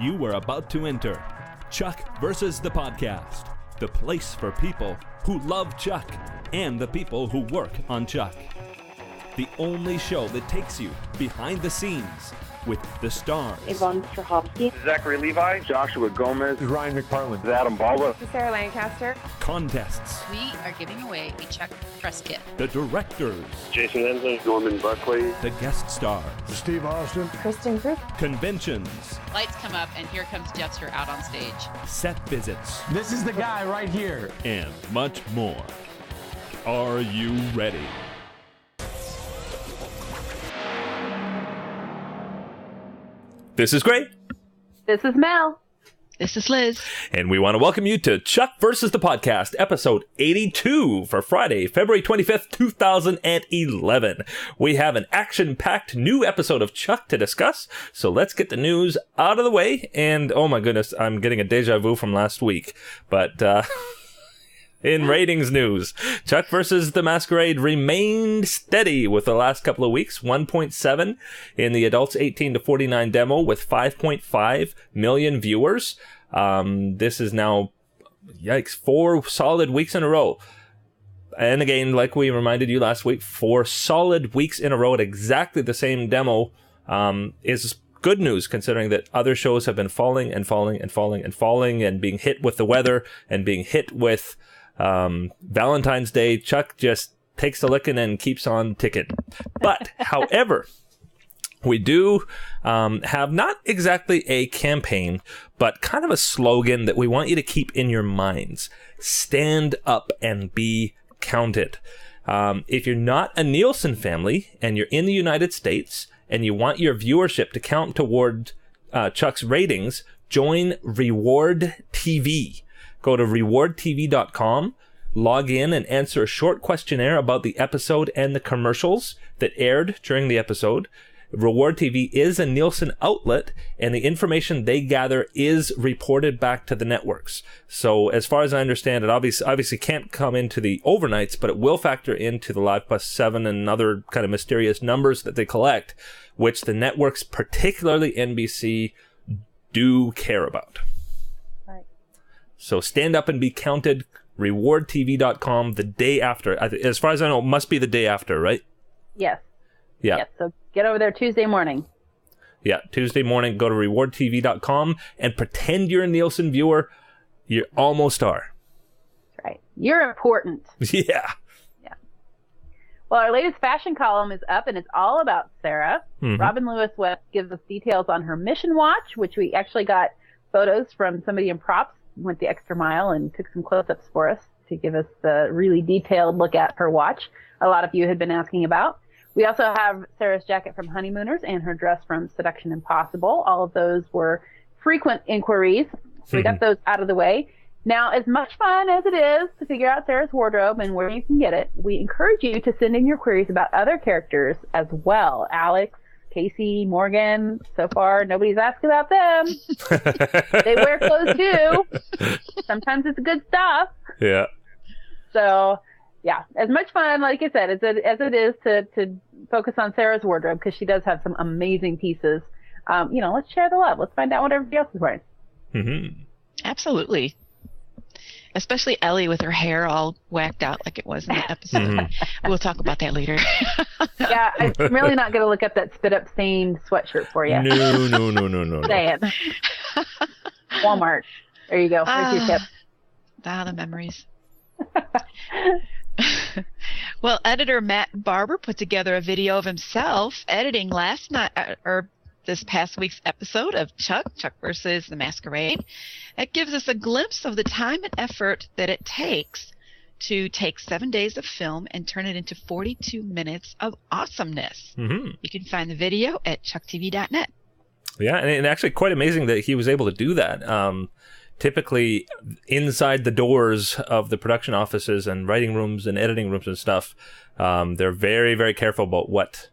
You are about to enter Chuck versus the podcast, the place for people who love Chuck and the people who work on Chuck. The only show that takes you behind the scenes with the stars. Yvonne Strahovski. Zachary Levi. Joshua Gomez. Ryan McPartland. Adam Baldwin. Sarah Lancaster. Contests. We are giving away a Chuck press kit. The directors. Jason Ensley. Norman Buckley. The guest stars. Steve Austin. Kristen Group. Conventions. Lights come up, and here comes Jester out on stage. Set visits. This is the guy right here. And much more. Are you ready? This is Gray. This is Mel. This is Liz. And we want to welcome you to Chuck versus the Podcast, episode 82 for Friday, February 25th, 2011. We have an action-packed new episode of Chuck to discuss, so let's get the news out of the way. And, oh my goodness, I'm getting a deja vu from last week. But, in ratings news, Chuck versus the Masquerade remained steady with the last couple of weeks, 1.7 in the adults 18 to 49 demo with 5.5 million viewers. This is now, yikes, 4 solid weeks in a row. And again, like we reminded you last week, 4 solid weeks in a row at exactly the same demo is good news, considering that other shows have been falling and falling and falling and falling and being hit with the weather and being hit with Valentine's Day. Chuck just takes the licking and keeps on ticking. But, however, we do have not exactly a campaign, but kind of a slogan that we want you to keep in your minds. Stand up and be counted. If you're not a Nielsen family and you're in the United States and you want your viewership to count toward Chuck's ratings, join Reward TV. Go to rewardtv.com, log in and answer a short questionnaire about the episode and the commercials that aired during the episode. Reward TV is a Nielsen outlet, and the information they gather is reported back to the networks. So as far as I understand, it obviously can't come into the overnights, but it will factor into the Live Plus 7 and other kind of mysterious numbers that they collect, which the networks, particularly NBC, do care about. So stand up and be counted, rewardtv.com the day after. As far as I know, it must be the day after, right? Yes. Yeah. Yes, so get over there Tuesday morning. Yeah, Tuesday morning, go to rewardtv.com and pretend you're a Nielsen viewer. You almost are. That's right. You're important. Yeah. Yeah. Well, our latest fashion column is up, and it's all about Sarah. Mm-hmm. Robin Lewis West gives us details on her mission watch, which we actually got photos from somebody in props, went the extra mile and took some close-ups for us to give us the really detailed look at her watch a lot of you had been asking about. We also have Sarah's jacket from Honeymooners and her dress from Seduction Impossible. All of those were frequent inquiries, so we got those out of the way. Now, as much fun as it is to figure out Sarah's wardrobe and where you can get it, we encourage you to send in your queries about other characters as well. Alex, Casey, Morgan, so far nobody's asked about them. They wear clothes too. Sometimes it's good stuff. Yeah. So, yeah, as much fun, like I said, as it is to focus on Sarah's wardrobe, because she does have some amazing pieces. Let's share the love. Let's find out what everybody else is wearing. Mm-hmm. Absolutely. Especially Ellie with her hair all whacked out like it was in the episode. Mm-hmm. We'll talk about that later. Yeah, I'm really not going to look up that spit-up stained sweatshirt for you. No. Saying. Walmart. There you go. There's your tip. The memories. Well, editor Matt Barber put together a video of himself editing last night, or this past week's episode of Chuck versus the Masquerade. It gives us a glimpse of the time and effort that it takes to take 7 days of film and turn it into 42 minutes of awesomeness. Mm-hmm. You can find the video at chucktv.net. Yeah, and actually quite amazing that he was able to do that. Typically, inside the doors of the production offices and writing rooms and editing rooms and stuff, they're very, very careful about what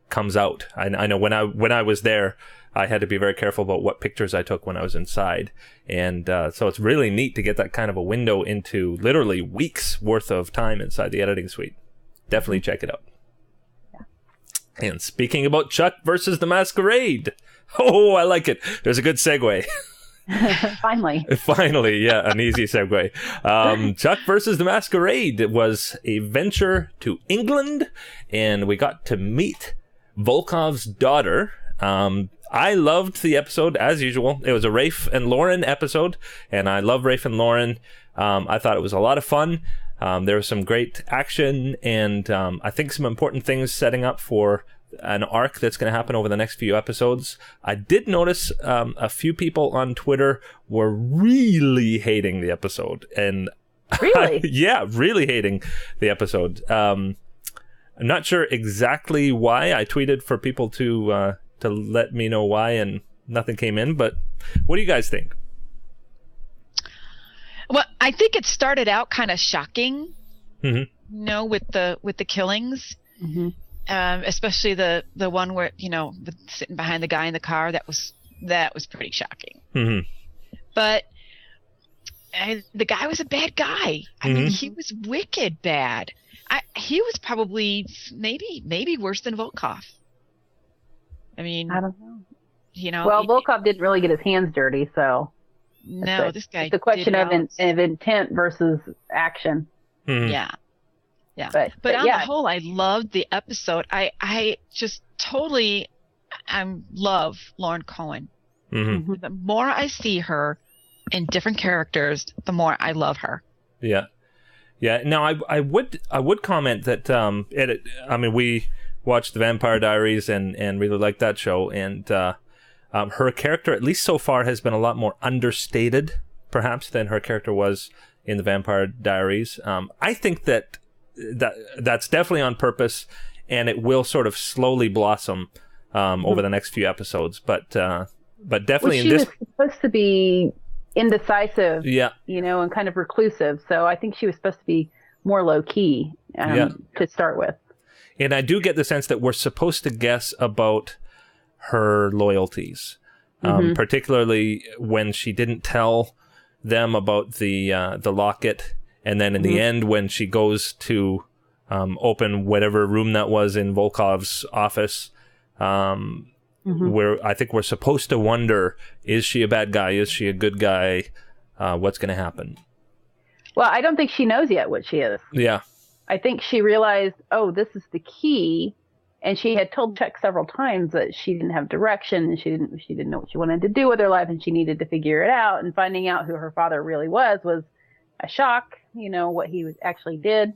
comes out. I know when I was there, I had to be very careful about what pictures I took when I was inside. And so it's really neat to get that kind of a window into literally weeks worth of time inside the editing suite. Definitely check it out. And speaking about Chuck versus the Masquerade. Oh, I like it. There's a good segue. Finally. Finally, yeah, an easy segue. Chuck versus the Masquerade was a venture to England, and we got to meet Volkoff's daughter. I loved the episode, as usual. It was a Rafe and Lauren episode, and I love Rafe and Lauren. I thought it was a lot of fun. There was some great action, and I think some important things setting up for an arc that's going to happen over the next few episodes. I did notice a few people on Twitter were really hating the episode. And Really? yeah, really hating the episode. I'm not sure exactly why. I tweeted for people to let me know why, and nothing came in. But what do you guys think? Well, I think it started out kind of shocking, Mm-hmm. with the killings, especially the one where with sitting behind the guy in the car. That was pretty shocking. Mm-hmm. But the guy was a bad guy. I mean, he was wicked bad. He was probably maybe worse than Volkoff. I mean, I don't know. Well, he- Volkoff didn't really get his hands dirty, so No, this guy. it's a question did of not. intent versus action. Mm-hmm. Yeah. But on the whole, I loved the episode. I just totally love Lauren Cohen. Mm-hmm. The more I see her in different characters, the more I love her. Yeah. Now, I would comment that we watched The Vampire Diaries and really liked that show, and her character, at least so far, has been a lot more understated, perhaps, than her character was in The Vampire Diaries. I think that's definitely on purpose, and it will sort of slowly blossom over the next few episodes. But definitely she in this, was supposed to be indecisive, yeah, and kind of reclusive. So I think she was supposed to be more low key to start with. and I do get the sense that we're supposed to guess about her loyalties, particularly when she didn't tell them about the locket. And then in the end, when she goes to open whatever room that was in Volkov's office, where I think we're supposed to wonder, is she a bad guy? Is she a good guy? What's going to happen? Well, I don't think she knows yet what she is. Yeah. I think she realized, this is the key. And she had told Chuck several times that she didn't have direction, and she didn't know what she wanted to do with her life, and she needed to figure it out. And finding out who her father really was a shock. What he actually did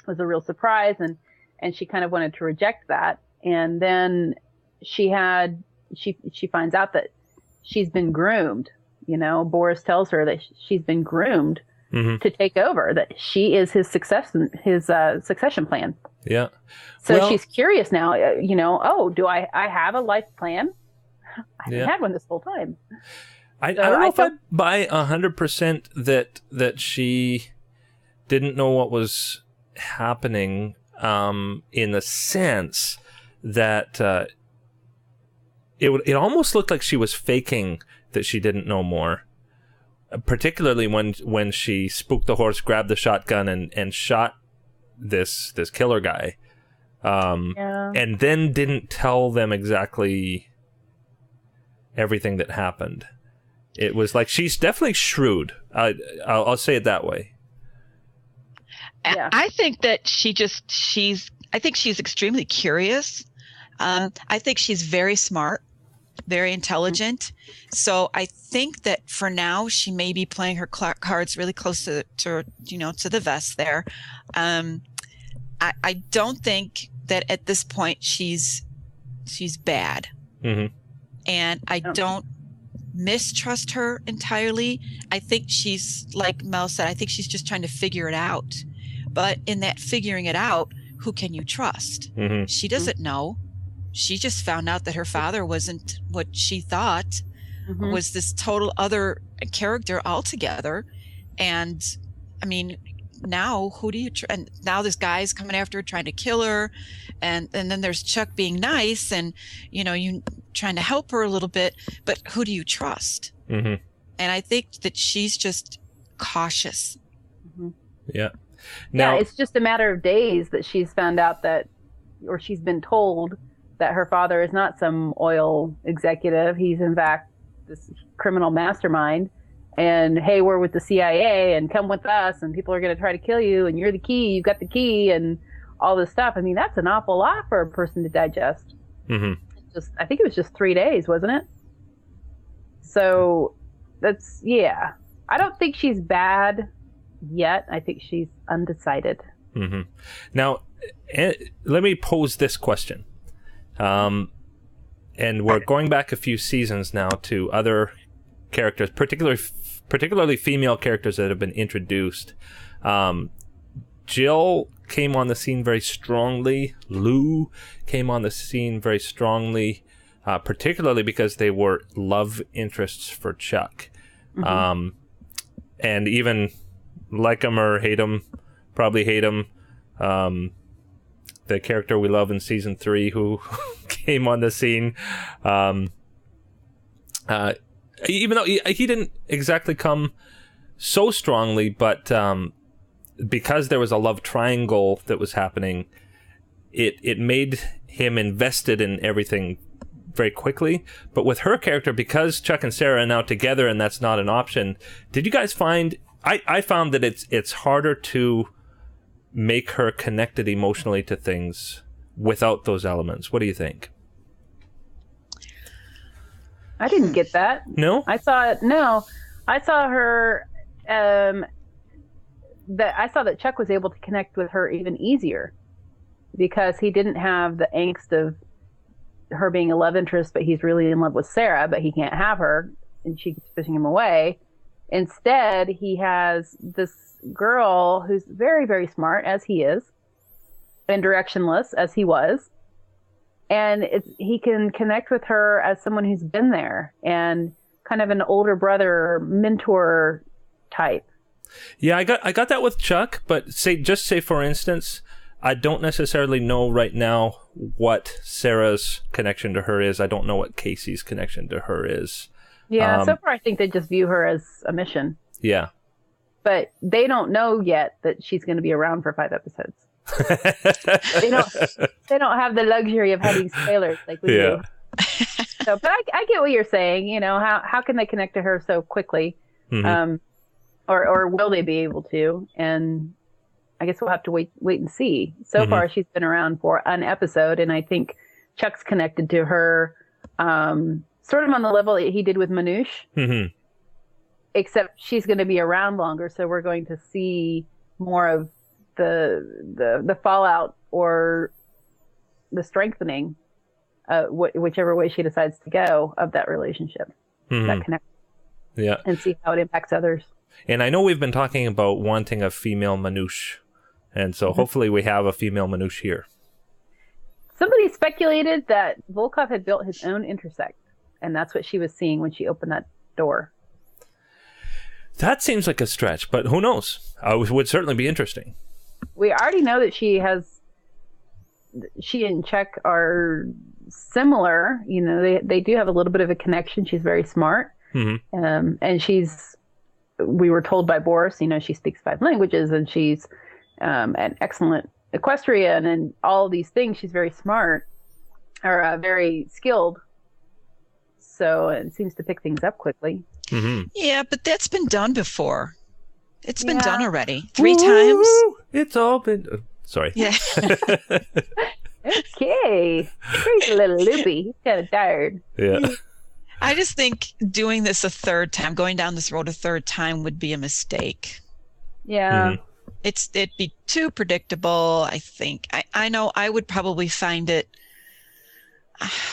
was a real surprise, and she kind of wanted to reject that. And then she finds out that she's been groomed. Boris tells her that she's been groomed to take over, that she is his succession plan. Yeah. So she's curious now, do I have a life plan? I haven't had one this whole time. I don't know if I buy 100% that she didn't know what was happening, in the sense that it almost looked like she was faking that she didn't know more, particularly when she spooked the horse, grabbed the shotgun, and shot this killer guy, and then didn't tell them exactly everything that happened. It was like she's definitely shrewd. I'll say it that way. Yeah. I think that she's extremely curious. I think she's very smart, very intelligent. So I think that for now she may be playing her cards really close to the vest there. I don't think that at this point she's bad, and I don't mistrust her entirely. I think she's, like Mel said, I think she's just trying to figure it out. But in that figuring it out, who can you trust? She doesn't know. She just found out that her father wasn't what she thought, was this total other character altogether. And I mean, now who do you and now this guy's coming after her, trying to kill her, and then there's Chuck being nice, and you trying to help her a little bit, but who do you trust? And I think that she's just cautious. Yeah. Now, it's just a matter of days that she's found out that or she's been told that her father is not some oil executive. He's in fact this criminal mastermind. And hey, we're with the CIA and come with us and people are going to try to kill you and you're the key, you've got the key and all this stuff. I mean, that's an awful lot for a person to digest. Mm-hmm. I think it was just 3 days, wasn't it? So that's, yeah. I don't think she's bad yet. I think she's undecided. Mm-hmm. Now, let me pose this question. And we're going back a few seasons now to other characters, particularly female characters that have been introduced. Jill came on the scene very strongly. Lou came on the scene very strongly, particularly because they were love interests for Chuck. Mm-hmm. And even like him or hate him, probably hate him. The character we love in season 3 who came on the scene, even though he didn't exactly come so strongly, but because there was a love triangle that was happening, it made him invested in everything very quickly. But with her character, because Chuck and Sarah are now together and that's not an option, did you guys find... I found that it's harder to make her connected emotionally to things without those elements. What do you think? I didn't get that. No? I saw her I saw that Chuck was able to connect with her even easier because he didn't have the angst of her being a love interest, but he's really in love with Sarah, but he can't have her and she keeps pushing him away. Instead, he has this girl who's very, very smart, as he is, and directionless, as he was. And he can connect with her as someone who's been there and kind of an older brother mentor type. Yeah, I got that with Chuck, but say for instance, I don't necessarily know right now what Sarah's connection to her is. I don't know what Casey's connection to her is. Yeah, so far I think they just view her as a mission. Yeah. But they don't know yet that she's going to be around for 5 episodes. They don't have the luxury of having spoilers like we do. So, but I get what you're saying. You know, how can they connect to her so quickly? Mm-hmm. Or will they be able to? And I guess we'll have to wait and see. So mm-hmm. far, she's been around for an episode, and I think Chuck's connected to her sort of on the level that he did with Manoush. Mm-hmm. Except she's going to be around longer, so we're going to see more of the fallout or the strengthening, whichever way she decides to go, of that relationship, mm-hmm. that connection. Yeah, and see how it impacts others. And I know we've been talking about wanting a female Manoush, and so mm-hmm. hopefully we have a female Manoush here. Somebody speculated that Volkoff had built his own intersect, and that's what she was seeing when she opened that door. That seems like a stretch, but who knows? It would certainly be interesting. We already know that she and Chuck are similar. You know, they do have a little bit of a connection. She's very smart. Mm-hmm. And we were told by Boris, you know, she speaks 5 languages and she's an excellent equestrian and all these things. She's very smart or very skilled. So it seems to pick things up quickly. Mm-hmm. Yeah, but that's been done before. It's been done already 3 times. It's all been... sorry. Yeah. Okay. He's a little loopy. He's kind of tired. Yeah. I just think doing this a 3rd time, going down this road a 3rd time would be a mistake. Yeah. Mm-hmm. It'd be too predictable, I think. I know I would probably find it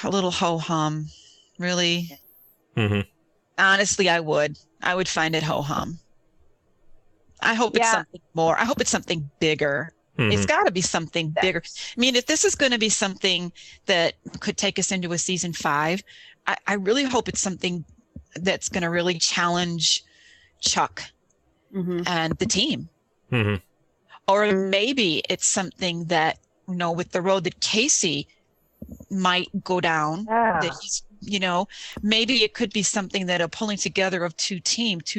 a little ho-hum. Really? Mm-hmm. Honestly, I would find it ho-hum. I hope it's something more. I hope it's something bigger. Mm-hmm. It's got to be something bigger. I mean, if this is going to be something that could take us into a season 5, I really hope it's something that's going to really challenge Chuck mm-hmm. and the team. Mm-hmm. Or maybe it's something that, you know, with the road that Casey might go down, that he's maybe it could be something that a pulling together of two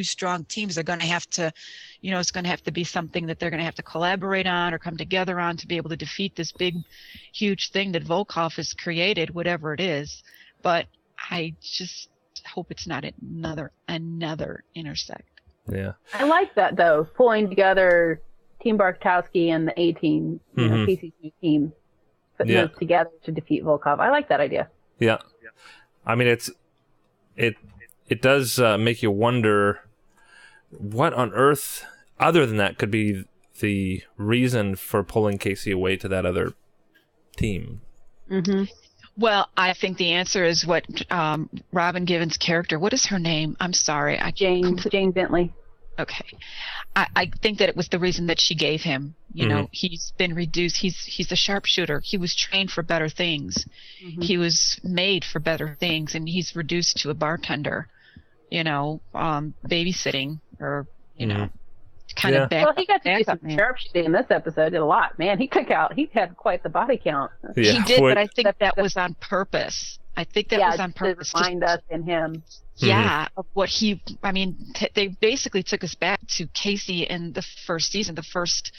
strong teams are going to have to, it's going to have to be something that they're going to have to collaborate on or come together on to be able to defeat this big, huge thing that Volkoff has created, whatever it is. But I just hope it's not another intersect. Yeah. I like that, though, pulling together Team Barkowski and the A-Team, Casey's new team, putting those together to defeat Volkoff. I like that idea. Yeah. I mean, it does make you wonder what on earth, other than that, could be the reason for pulling Casey away to that other team. Mm-hmm. Well, I think the answer is what Robin Givens' character, what is her name? I'm sorry. Jane Bentley. Okay. I think that it was the reason that she gave him. He's been reduced. He's a sharpshooter. He was trained for better things. Mm-hmm. He was made for better things, and he's reduced to a bartender, babysitting or, kind of back. Well, he got to do some sharpshooting in this episode. Did a lot. Man, he had quite the body count. Yeah. He did, but I think that was on purpose. I think that was on purpose. To remind us in him. Yeah, of what they basically took us back to Casey in the first season, the first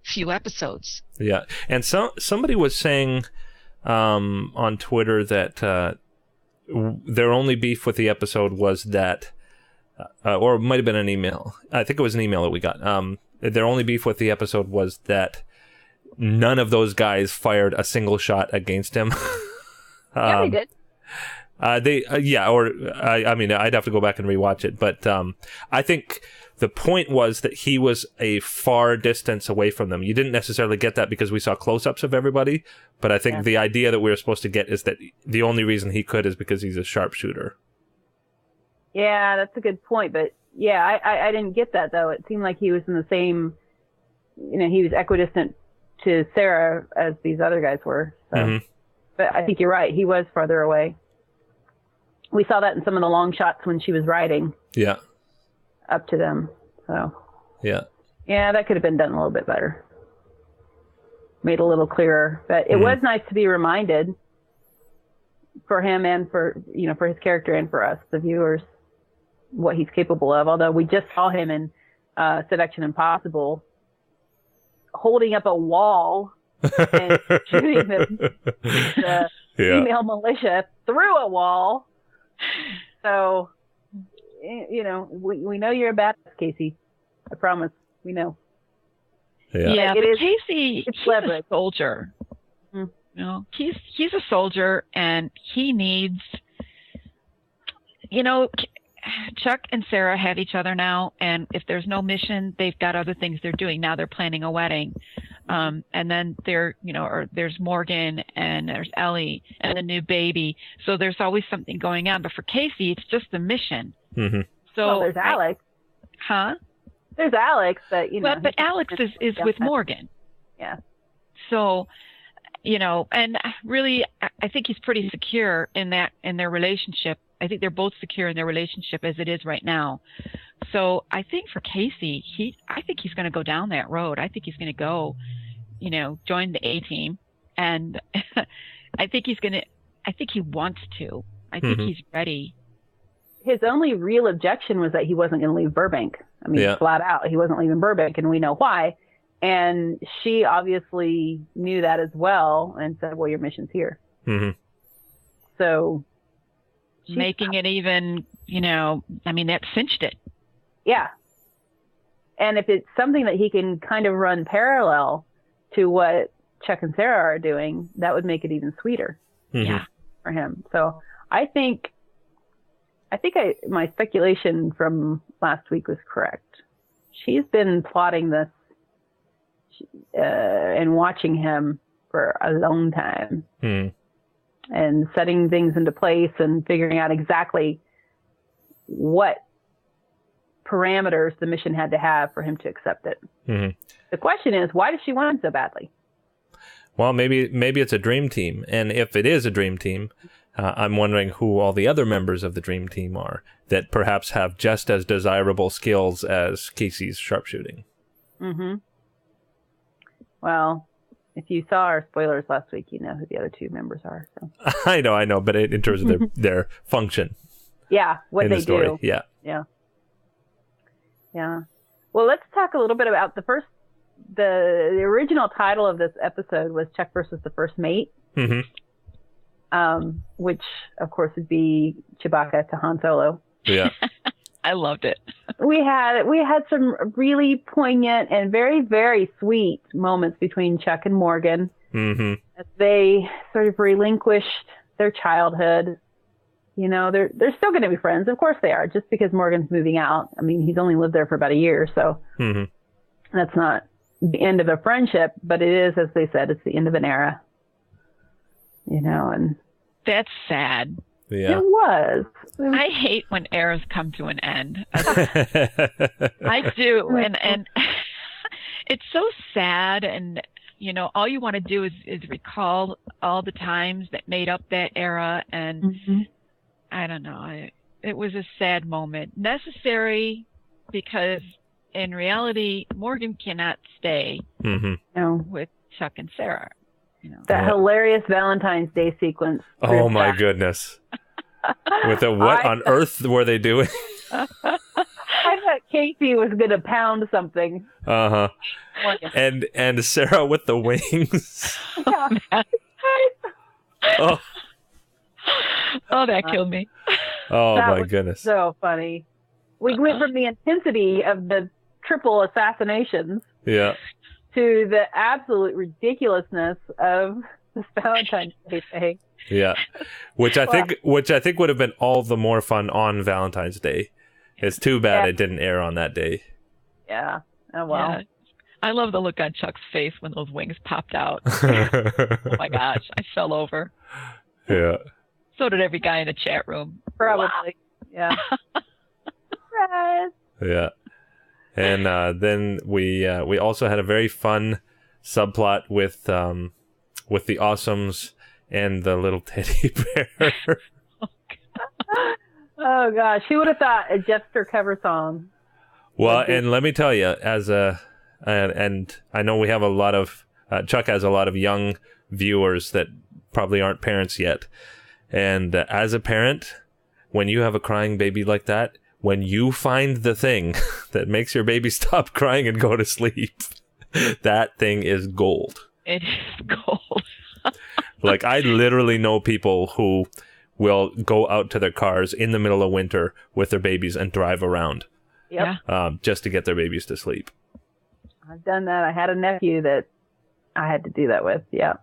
few episodes. Yeah, and somebody was saying on Twitter that their only beef with the episode was that, or it might have been an email. I think it was an email that we got. Their only beef with the episode was that none of those guys fired a single shot against him. Yeah, they did. I mean, I'd have to go back and rewatch it, but I think the point was that he was a far distance away from them. You didn't necessarily get that because we saw close-ups of everybody, but I think the idea that we were supposed to get is that the only reason he could is because he's a sharpshooter. Yeah, that's a good point, but I didn't get that, though. It seemed like he was in the same, he was equidistant to Sarah as these other guys were. So. Mm-hmm. But I think you're right. He was farther away. We saw that in some of the long shots when she was riding. Yeah. Up to them. So. Yeah. Yeah, that could have been done a little bit better. Made a little clearer. But it was nice to be reminded for him and for his character and for us, the viewers, what he's capable of. Although we just saw him in Seduction Impossible holding up a wall and shooting the female militia through a wall. So, we know you're a badass, Casey. I promise. We know. Yeah, but Casey, he's a soldier. Mm-hmm. He's a soldier, and he needs, Chuck and Sarah have each other now, and if there's no mission, they've got other things they're doing. Now they're planning a wedding. And then there's Morgan and there's Ellie and the new baby. So there's always something going on. But for Casey, it's just a mission. Mm-hmm. So there's Alex. There's Alex, but but Alex is with Morgan. Yeah. So, and really, I think he's pretty secure in their relationship. I think they're both secure in their relationship as it is right now. So I think for Casey, I think he's going to go down that road. I think he's going to go, join the A-Team. And I think he wants to. I think he's ready. His only real objection was that he wasn't going to leave Burbank. I mean, flat out, he wasn't leaving Burbank, and we know why. And she obviously knew that as well and said, well, your mission's here. Mm-hmm. So making it even, that cinched it. Yeah. And if it's something that he can kind of run parallel to what Chuck and Sarah are doing, that would make it even sweeter. Mm-hmm. Yeah, for him. So I think my speculation from last week was correct. She's been plotting this and watching him for a long time. And setting things into place and figuring out exactly what parameters the mission had to have for him to accept it. Mm-hmm. The question is, why does she want him so badly? Well, maybe it's a dream team. And if it is a dream team, I'm wondering who all the other members of the dream team are that perhaps have just as desirable skills as Casey's sharpshooting. Mm-hmm. Well, If you saw our spoilers last week, you know who the other two members are. So. I know, but in terms of their function. Yeah, what in they the story. do. Yeah. Well, let's talk a little bit about the original title of this episode was Chuck versus the First Mate. Which of course would be Chewbacca to Han Solo. Yeah. I loved it. We had some really poignant and very, very sweet moments between Chuck and Morgan as they sort of relinquished their childhood. You know, they're still going to be friends. Of course they are, just because Morgan's moving out. I mean, he's only lived there for about a year, so that's not the end of a friendship, but it is, as they said, it's the end of an era. You know, and that's sad. Yeah. It was. I hate when eras come to an end. I do, and it's so sad. And you know, all you want to do is recall all the times that made up that era. And I don't know. It was a sad moment, necessary, because in reality, Morgan cannot stay with Chuck and Sarah. You know. That hilarious Valentine's Day sequence. Oh my goodness. With what on earth were they doing? I thought Casey was going to pound something. And Sarah with the wings. Oh, that killed me. Oh that my was goodness. So funny. We went from the intensity of the triple assassinations to the absolute ridiculousness of this Valentine's Day thing. Yeah, which I think would have been all the more fun on Valentine's Day. It's too bad it didn't air on that day. Yeah. Oh well. Yeah. I love the look on Chuck's face when those wings popped out. Oh my gosh, I fell over. Yeah. So did every guy in the chat room. Probably. Wow. Yeah. Surprise. Yeah. And then we also had a very fun subplot with the Awesomes and the little teddy bear. Oh gosh, who would have thought a Jeffster cover song? Well, and let me tell you, and I know we have a lot of Chuck has a lot of young viewers that probably aren't parents yet, and as a parent, when you have a crying baby like that, when you find the thing that makes your baby stop crying and go to sleep, that thing is gold. It is gold. Like, I literally know people who will go out to their cars in the middle of winter with their babies and drive around. Yep. Just to get their babies to sleep. I've done that. I had a nephew that I had to do that with. Yeah.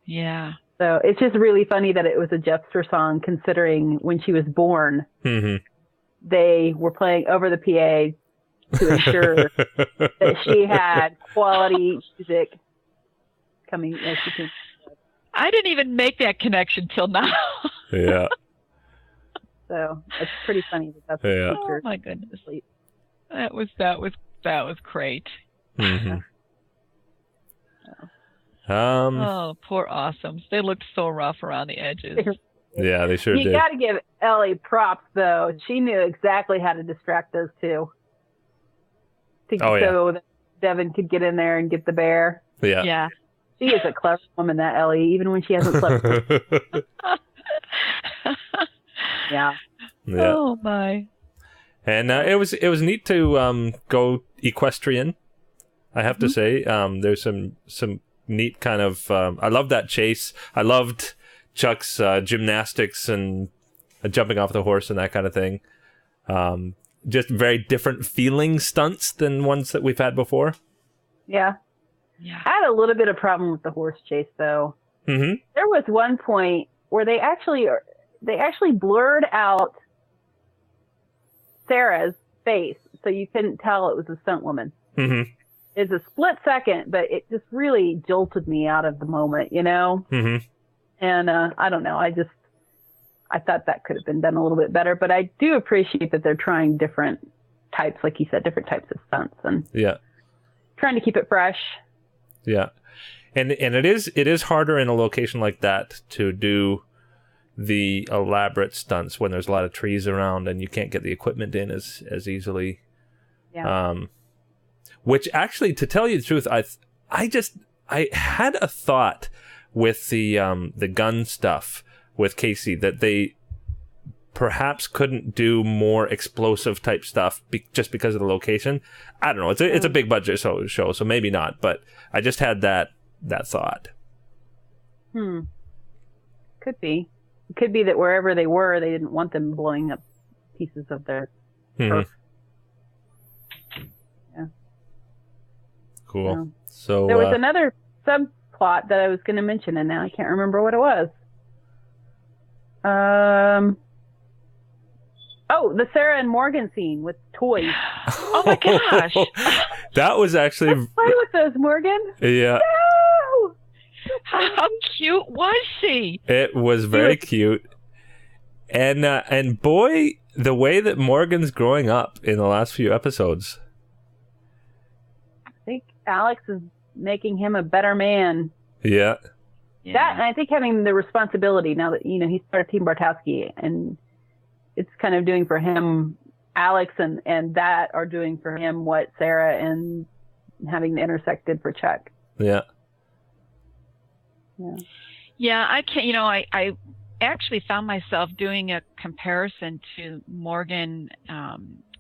Yeah. So it's just really funny that it was a Jeffster song, considering when she was born, they were playing over the PA to ensure that she had quality music coming as she can. I didn't even make that connection till now. Yeah. So it's pretty funny that that's Yeah. the Oh my goodness. That was great. Oh, poor Awesomes. They looked so rough around the edges. Yeah, they sure You did. got to give Ellie props, though. She knew exactly how to distract those two. So that Devin could get in there and get the bear. Yeah. Yeah. She is a clever woman, that Ellie, even when she hasn't slept. Yeah. Oh my. And it was neat to go equestrian. I have to say, there's some neat kind of. I love that chase. I loved Chuck's gymnastics and jumping off the horse and that kind of thing. Just very different feeling stunts than ones that we've had before. Yeah. Yeah. I had a little bit of problem with the horse chase, though. Mm-hmm. There was one point where they actually blurred out Sarah's face, so you couldn't tell it was a stunt woman. Mm-hmm. It's a split second, but it just really jolted me out of the moment, you know? Mm-hmm. And I don't know. I thought that could have been done a little bit better, but I do appreciate that they're trying different types, like you said, different types of stunts and trying to keep it fresh. Yeah. And it is harder in a location like that to do the elaborate stunts when there's a lot of trees around and you can't get the equipment in as easily. Yeah. Which actually, to tell you the truth, I I had a thought with the gun stuff with Casey that they perhaps couldn't do more explosive type stuff just because of the location. I don't know. It's a big budget show, so maybe not. But I just had that thought. Could be. It could be that wherever they were, they didn't want them blowing up pieces of their turf. Yeah. Cool. Yeah. So there was another subplot that I was going to mention, and now I can't remember what it was. Oh, the Sarah and Morgan scene with toys. Oh my gosh. That was actually... Let's play with those, Morgan. Yeah. No! How cute was she? It was very cute. And boy, the way that Morgan's growing up in the last few episodes. I think Alex is making him a better man. Yeah. That, and I think having the responsibility now that, he's part of Team Bartowski, and it's kind of doing for him, Alex and that are doing for him what Sarah and having the intersect did for Chuck. Yeah. Yeah. Yeah, I can't, I actually found myself doing a comparison to Morgan,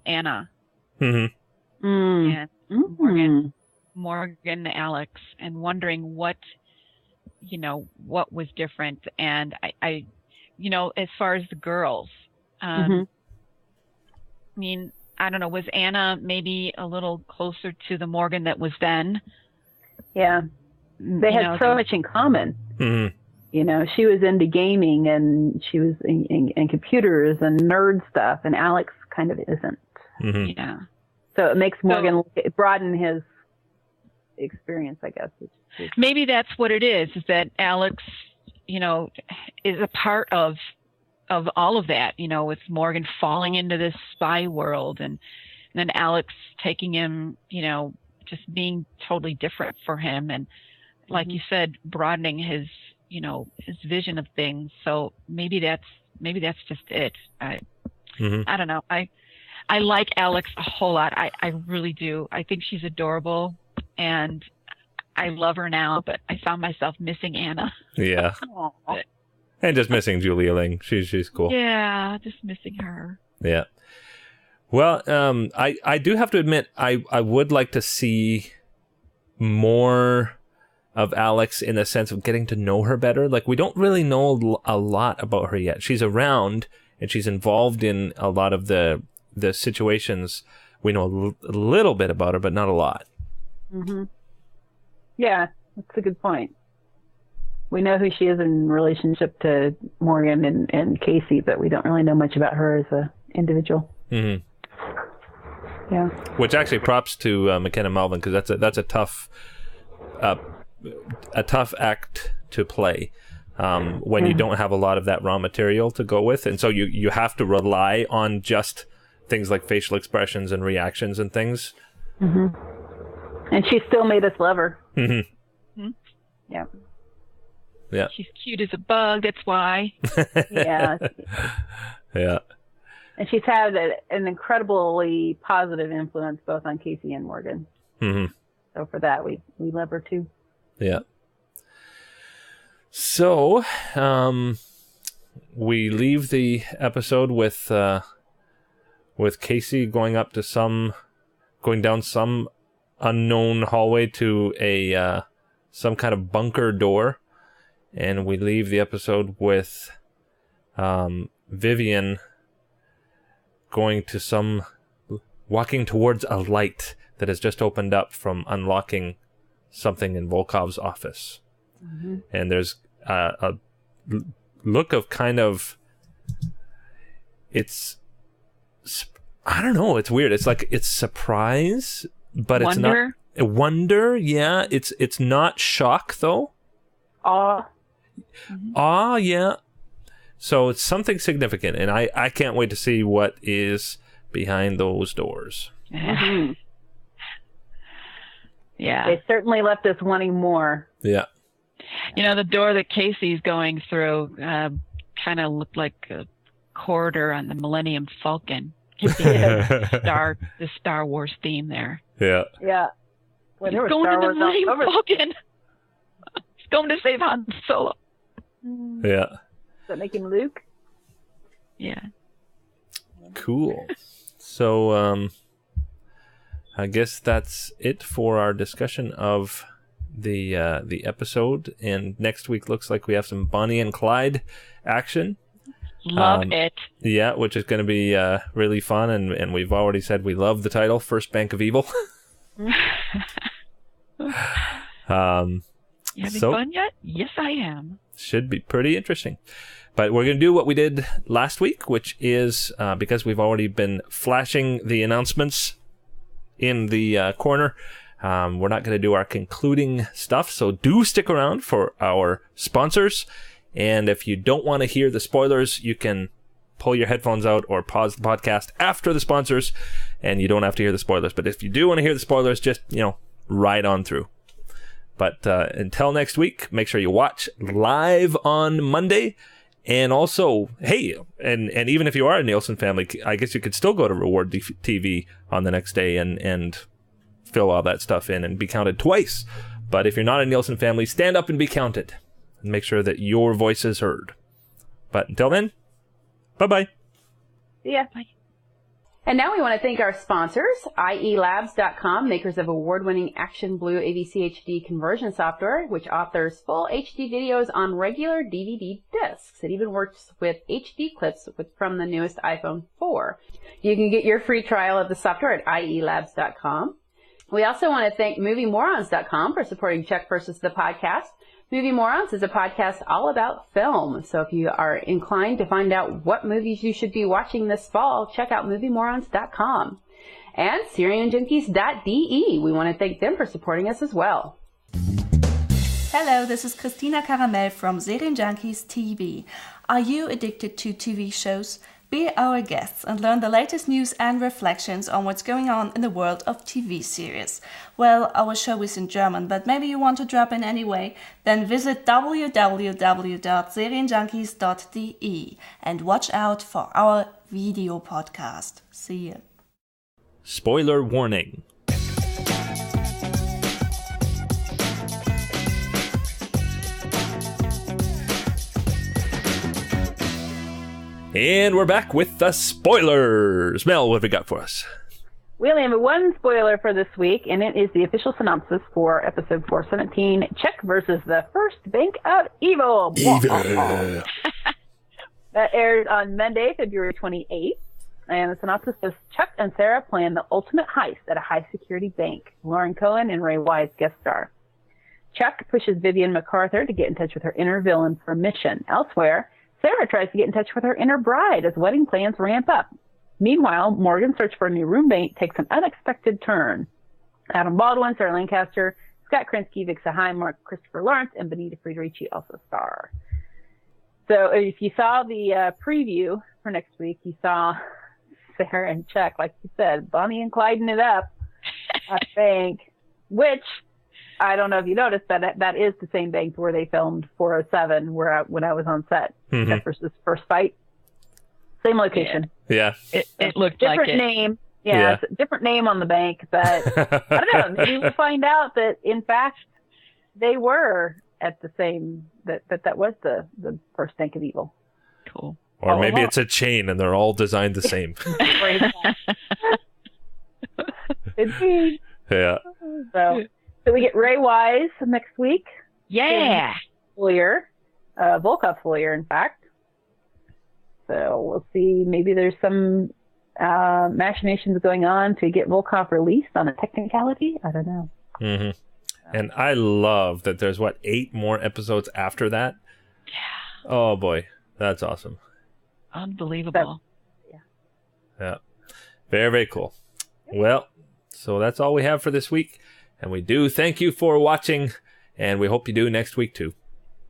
Anna. Mm-hmm. And Morgan, Alex, and wondering what was different. And I as far as the girls, I mean, I don't know, was Anna maybe a little closer to the Morgan that was then? Yeah. They had so much in common. Mm-hmm. She was into gaming, and she was in computers and nerd stuff, and Alex kind of isn't. Mm-hmm. Yeah. So it makes Morgan broaden his experience, I guess. Maybe that's what it is that Alex, is a part of all of that, with Morgan falling into this spy world, and then Alex taking him, just being totally different for him. And like you said, broadening his vision of things. So maybe that's just it. I don't know. I like Alex a whole lot. I really do. I think she's adorable, and I love her now, but I found myself missing Anna. Yeah. And just missing Julia Ling. She's cool. Yeah, just missing her. Yeah. Well, I do have to admit, I would like to see more of Alex in the sense of getting to know her better. Like, we don't really know a lot about her yet. She's around, and she's involved in a lot of the situations. We know a little bit about her, but not a lot. Mm-hmm. Yeah, that's a good point. We know who she is in relationship to Morgan and Casey, but we don't really know much about her as an individual. Mm-hmm. Yeah. Which actually props to McKenna Melvin, because that's a tough act to play when you don't have a lot of that raw material to go with, and so you have to rely on just things like facial expressions and reactions and things. Mm-hmm. And she still made us love her. Mm-hmm. Yeah. Yeah. She's cute as a bug. That's why. Yeah. Yeah. And she's had an incredibly positive influence both on Casey and Morgan. Mm-hmm. So for that, we love her too. Yeah. So, we leave the episode with Casey going down some unknown hallway to a some kind of bunker door, and we leave the episode with Vivian walking towards a light that has just opened up from unlocking something in Volkoff's office. Mm-hmm. And there's a look of kind of, I don't know, it's weird. It's like, it's surprise, but it's not wonder. Yeah. It's not shock though. Awe. Mm-hmm. Awe. Yeah. So it's something significant, and I can't wait to see what is behind those doors. Mm-hmm. Yeah. They certainly left us wanting more. Yeah. The door that Casey's going through kind of looked like a corridor on the Millennium Falcon. The Star Wars theme there. Yeah. Yeah. Well, there was going Star to the Wars Millennium all over. Falcon. going to save Han Solo. Yeah. Does that make him Luke? Yeah. Cool. So, I guess that's it for our discussion of the episode. And next week looks like we have some Bonnie and Clyde action. Love it. Yeah, which is going to be really fun. And we've already said we love the title, First Bank of Evil. You having fun yet? Yes, I am. Should be pretty interesting. But we're going to do what we did last week, which is, because we've already been flashing the announcements in the corner, we're not going to do our concluding stuff. So do stick around for our sponsors. And if you don't want to hear the spoilers, you can pull your headphones out or pause the podcast after the sponsors, and you don't have to hear the spoilers. But if you do want to hear the spoilers, just, ride on through. But until next week, make sure you watch live on Monday. And also, hey, and even if you are a Nielsen family, I guess you could still go to Reward TV on the next day and fill all that stuff in and be counted twice. But if you're not a Nielsen family, stand up and be counted. And make sure that your voice is heard. But until then, bye-bye. Yeah. Bye. And now we want to thank our sponsors, IELabs.com, makers of award-winning Action Blue AVC HD conversion software, which offers full HD videos on regular DVD discs. It even works with HD clips from the newest iPhone 4. You can get your free trial of the software at IELabs.com. We also want to thank MovieMorons.com for supporting Chuck versus the podcast. Movie Morons is a podcast all about film. So if you are inclined to find out what movies you should be watching this fall, check out MovieMorons.com. And SyrianJunkies.de. We want to thank them for supporting us as well. Hello, this is Christina Caramel from Serienjunkies TV. Are you addicted to TV shows? Be our guests and learn the latest news and reflections on what's going on in the world of TV series. Well, our show is in German, but maybe you want to drop in anyway? Then visit www.serienjunkies.de and watch out for our video podcast. See you. Spoiler warning. And we're back with the spoilers. Mel, what have we got for us? We only have one spoiler for this week, and it is the official synopsis for episode 417, Chuck versus the First Bank of Evil. Evil. That airs on Monday, February 28th. And the synopsis says, Chuck and Sarah plan the ultimate heist at a high-security bank. Lauren Cohen and Ray Wise guest star. Chuck pushes Vivian MacArthur to get in touch with her inner villain for a mission. Elsewhere, Sarah tries to get in touch with her inner bride as wedding plans ramp up. Meanwhile, Morgan's search for a new roommate takes an unexpected turn. Adam Baldwin, Sarah Lancaster, Scott Krinsky, Vic Saheim, Mark Christopher Lawrence, and Benita Friederici also star. So if you saw the preview for next week, you saw Sarah and Chuck, like you said, Bonnie and Clyden it up, I think, which I don't know if you noticed, but that is the same bank where they filmed 407 when I was on set. That versus first fight. Same location. Yeah. It looked like it. Different name. Yeah, it's a different name on the bank, but I don't know. Maybe we'll find out that, in fact, they were at the same, that was the first bank of evil. Cool. Or maybe it's a chain and they're all designed the same. Indeed. Yeah. So we get Ray Wise next week. Yeah. Lawyer. Volkoff lawyer, in fact. So we'll see. Maybe there's some machinations going on to get Volkoff released on a technicality. I don't know. Mm-hmm. And I love that there's, 8 more episodes after that? Yeah. Oh, boy. That's awesome. Unbelievable. Yeah. Very, very cool. Well, so that's all we have for this week. And we do thank you for watching. And we hope you do next week, too.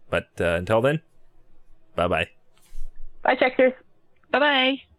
But until then, bye-bye. Bye, Checkers. Bye-bye.